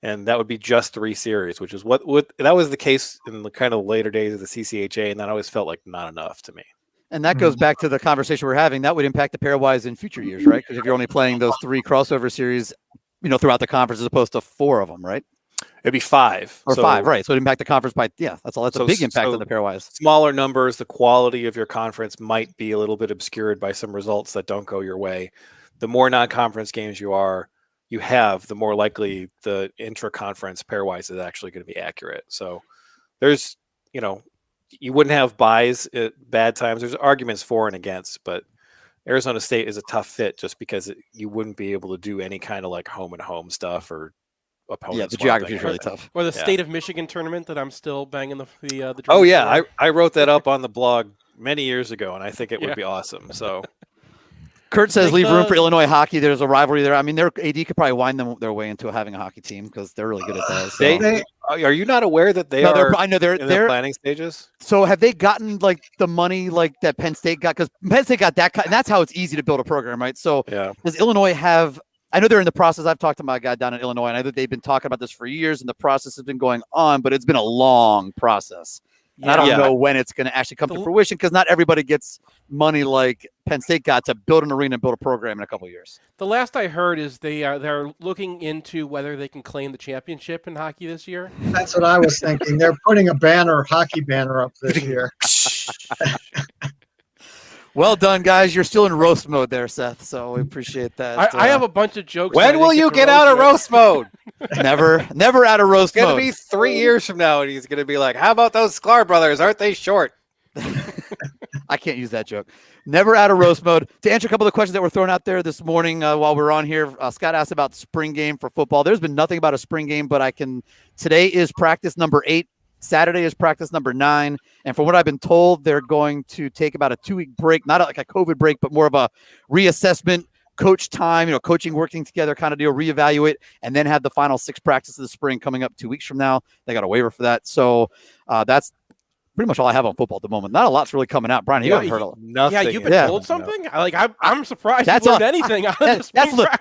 and that would be just 3 series, which is what that was the case in the kind of later days of the CCHA, and that always felt like not enough to me. And that goes back to the conversation we're having. That would impact the pairwise in future years, right? Because if you're only playing those 3 crossover series, throughout the conference as opposed to 4 of them, right? It'd be 5 or 5, right? So it impact the conference by that's all. That's a big impact on the pairwise. Smaller numbers, the quality of your conference might be a little bit obscured by some results that don't go your way. The more non-conference games you have, the more likely the intra-conference pairwise is actually going to be accurate. So there's, you wouldn't have buys at bad times. There's arguments for and against, but Arizona State is a tough fit just because you wouldn't be able to do any kind of like home and home stuff or opponents. Yeah, the geography is really tough. Or the State of Michigan tournament that I'm still banging the Oh yeah, I wrote that up on the blog many years ago, and I think it would be awesome. So Kurt says leave room for Illinois hockey. There's a rivalry there. I mean, their AD could probably wind their way into having a hockey team because they're really good at that. So. Are you not aware that they are? I know they're in their planning stages. So have they gotten like the money like that Penn State got? Because Penn State got that, and that's how it's easy to build a program, right? So does Illinois have? I know they're in the process. I've talked to my guy down in Illinois, and I know they've been talking about this for years, and the process has been going on, but it's been a long process. And I don't know when it's going to actually come to fruition because not everybody gets money like Penn State got to build an arena and build a program in a couple of years. The last I heard is they're looking into whether they can claim the championship in hockey this year. That's what I was thinking. They're putting a hockey banner up this year. Well done, guys. You're still in roast mode there, Seth, so we appreciate that. I have a bunch of jokes. When will you get out of roast mode? Never out of roast mode. It's going to be 3 years from now, and he's going to be like, how about those Sklar brothers? Aren't they short? I can't use that joke. Never out of roast mode. To answer a couple of the questions that were thrown out there this morning while we're on here, Scott asked about the spring game for football. There's been nothing about a spring game, but today is practice number 8. Saturday is practice number 9. And from what I've been told, they're going to take about a 2-week break, not like a COVID break, but more of a reassessment, coach time, coaching, working together kind of deal, reevaluate, and then have the final 6 practices of the spring coming up 2 weeks from now. They got a waiver for that. So that's pretty much all I have on football at the moment. Not a lot's really coming out. Brian, you haven't heard a lot. Nothing. Yeah, you've been told something? I'm surprised you learned anything out of this.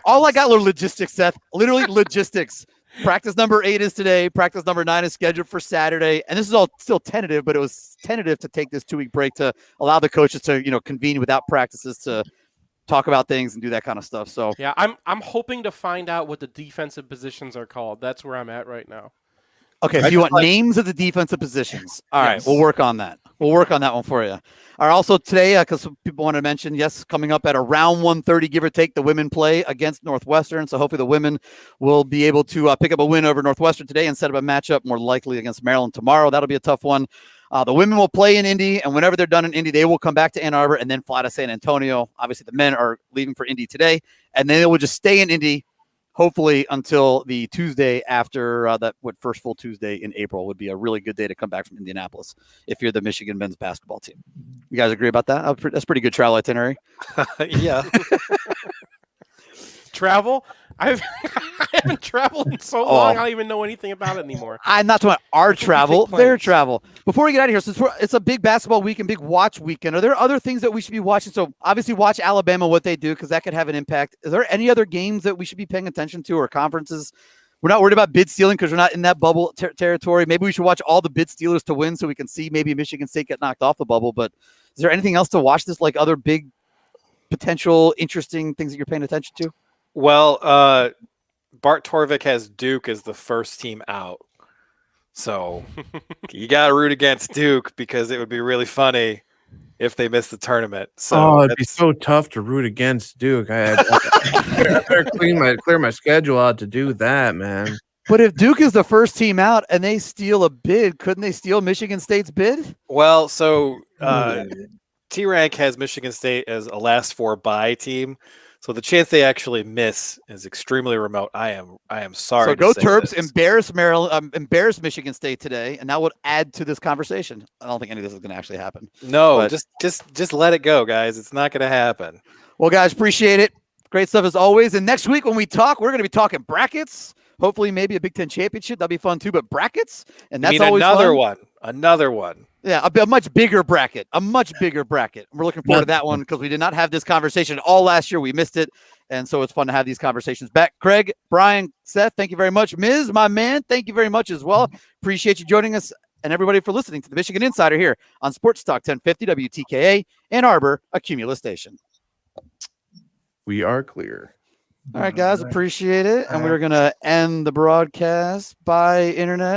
All I got were logistics, Seth. Literally logistics. Practice number 8 is today. Practice number 9 is scheduled for Saturday. And this is all still tentative, but it was tentative to take this 2-week break to allow the coaches to, convene without practices to talk about things and do that kind of stuff. So yeah, I'm hoping to find out what the defensive positions are called. That's where I'm at right now. Okay, so you want names of the defensive positions. All right, we'll work on that. We'll work on that one for you. All right, also today, because some people want to mention, yes, coming up at around 1:30, give or take, the women play against Northwestern. So hopefully the women will be able to pick up a win over Northwestern today and set up a matchup more likely against Maryland tomorrow. That'll be a tough one. The women will play in Indy, and whenever they're done in Indy, they will come back to Ann Arbor and then fly to San Antonio. Obviously, the men are leaving for Indy today, and then they will just stay in Indy, hopefully until the Tuesday after that. First full Tuesday in April would be a really good day to come back from Indianapolis if you're the Michigan men's basketball team. You guys agree about that? That's pretty good travel itinerary. Yeah. Travel? I haven't traveled in so long. I don't even know anything about it anymore. I'm not talking about our travel, their travel. Before we get out of here, since it's a big basketball weekend, big watch weekend, are there other things that we should be watching? So obviously watch Alabama, what they do, because that could have an impact. Is there any other games that we should be paying attention to or conferences? We're not worried about bid stealing because we're not in that bubble territory. Maybe we should watch all the bid stealers to win so we can see maybe Michigan State get knocked off the bubble. But is there anything else to watch this, like other big potential interesting things that you're paying attention to? Well, Bart Torvik has Duke as the first team out. So you got to root against Duke because it would be really funny if they miss the tournament. So it'd be so tough to root against Duke. I better clear my schedule out to do that, man. But if Duke is the first team out and they steal a bid, couldn't they steal Michigan State's bid? Well, so T-Rank has Michigan State as a last 4 bye team. So the chance they actually miss is extremely remote. I am sorry. So go Terps, embarrass Maryland, embarrass Michigan State today, and that would add to this conversation. I don't think any of this is going to actually happen. No, but just let it go, guys. It's not going to happen. Well, guys, appreciate it. Great stuff as always. And next week when we talk, we're going to be talking brackets. Hopefully, maybe a Big Ten championship. That'll be fun too. But brackets, and that's always fun. Another one. Yeah, a much bigger bracket. We're looking forward to that one because we did not have this conversation all last year. We missed it, and so it's fun to have these conversations back. Craig, Brian, Seth, thank you very much. Ms., my man, thank you very much as well. Appreciate you joining us, and everybody for listening to the Michigan Insider here on Sports Talk 1050 WTKA Ann Arbor, a Cumulus station. We are clear. All right, guys, appreciate it. And we're going to end the broadcast by internet.